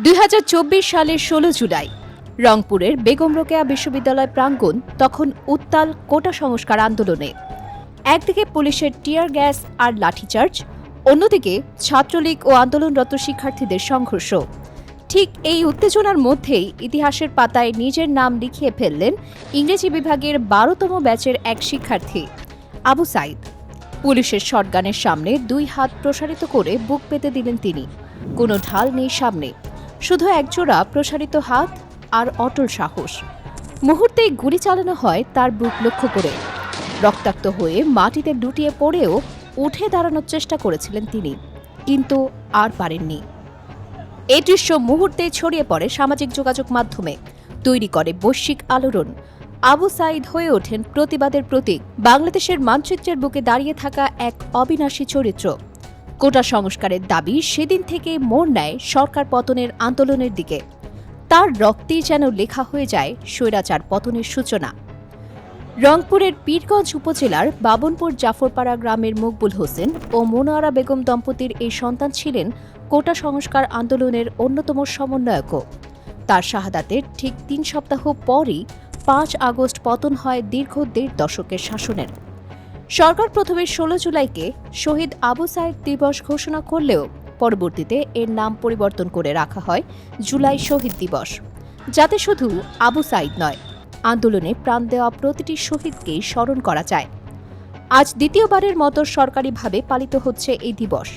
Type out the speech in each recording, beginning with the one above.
2024 সালের 16 জুলাই রংপুরের বেগম রোকেয়া বিশ্ববিদ্যালয় প্রাঙ্গণ তখন উত্তাল কোটা সংস্কার আন্দোলনে। একদিকে পুলিশের টিয়ার গ্যাস আর লাঠিচার্জ, অন্যদিকে ছাত্রলীগ ও আন্দোলনরত শিক্ষার্থীদের সংঘর্ষ। ঠিক এই উত্তেজনার মধ্যেই ইতিহাসের পাতায় নিজের নাম লিখিয়ে ফেললেন ইংরেজি বিভাগের 12তম ব্যাচের এক শিক্ষার্থী আবু সাইদ। পুলিশের শটগানের সামনে 2 হাত প্রসারিত করে বুক পেতে দিলেন তিনি। কোনো ঢাল নেই সামনে, শুধু একজোড়া প্রসারিত হাত আর অটল সাহস। মুহূর্তেই গুলি চালানো হয় তার বুক লক্ষ্য করে। রক্তাক্ত হয়ে মাটিতে লুটিয়ে পড়েও উঠে দাঁড়ানোর চেষ্টা করেছিলেন তিনি, কিন্তু আর পারেননি। এই দৃশ্য মুহূর্তেই ছড়িয়ে পড়ে সামাজিক যোগাযোগ মাধ্যমে, তৈরি করে বৈশ্বিক আলোড়ন। আবু সাইদ হয়ে ওঠেন প্রতিবাদের প্রতীক, বাংলাদেশের মানচিত্রের বুকে দাঁড়িয়ে থাকা এক অবিনাশী চরিত্র। কোটা সংস্কারের দাবি সেদিন থেকে মোড় নেয় সরকার পতনের আন্দোলনের দিকে। তার রক্তেই যেন লেখা হয়ে যায় স্বৈরাচার পতনের সূচনা। রংপুরের পীরগঞ্জ উপজেলার বাবনপুর জাফরপাড়া গ্রামের মকবুল হোসেন ও মনোয়ারা বেগম দম্পতির এই সন্তান ছিলেন কোটা সংস্কার আন্দোলনের অন্যতম সমন্বয়কও। তার শাহাদাতের ঠিক 3 সপ্তাহ পরই 5 আগস্ট পতন হয় দীর্ঘ 1.5 দশকের শাসনের। সরকার প্রথমে 16 জুলাইকে শহীদ আবু সাইদ দিবস ঘোষণা করলেও পরবর্তীতে এর নাম পরিবর্তন করে রাখা হয় জুলাই শহীদ দিবস, যাতে শুধু আবু সাইদ নয়, আন্দোলনে প্রাণ দেওয়া প্রতিটি শহীদকেই স্মরণ করা যায়। আজ দ্বিতীয়বারের মতো সরকারিভাবে পালিত হচ্ছে এই দিবস।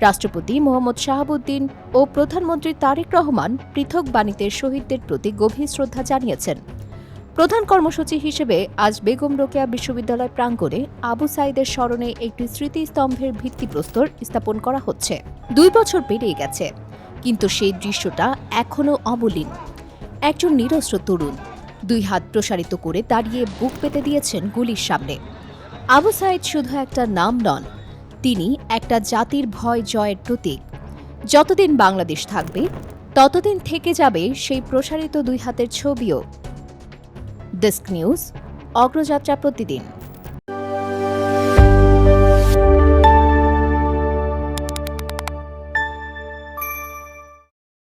রাষ্ট্রপতি মোহাম্মদ শাহাবুদ্দিন ও প্রধানমন্ত্রী তারেক রহমান পৃথক বাণীতে শহীদদের প্রতি গভীর শ্রদ্ধা জানিয়েছেন। প্রধান কর্মসূচি হিসেবে আজ বেগম রোকেয়া বিশ্ববিদ্যালয় প্রাঙ্গণে আবু সাইদের স্মরণে একটি স্মৃতিস্তম্ভের ভিত্তিপ্রস্তর স্থাপন করা হচ্ছে। 2 বছর পেরিয়ে গেছে, কিন্তু সেই দৃশ্যটা এখনও অমলিন। একজন নিরস্ত্র তরুণ 2 হাত প্রসারিত করে দাঁড়িয়ে বুক পেতে দিয়েছেন গুলির সামনে। আবু সাইদ শুধু একটা নাম নন, তিনি একটা জাতির ভয় জয়ের প্রতীক। যতদিন বাংলাদেশ থাকবে ততদিন থেকে যাবে সেই প্রসারিত 2 হাতের ছবিও। ডেস্ক নিউজ, অগ্রযাত্রা প্রতিদিন।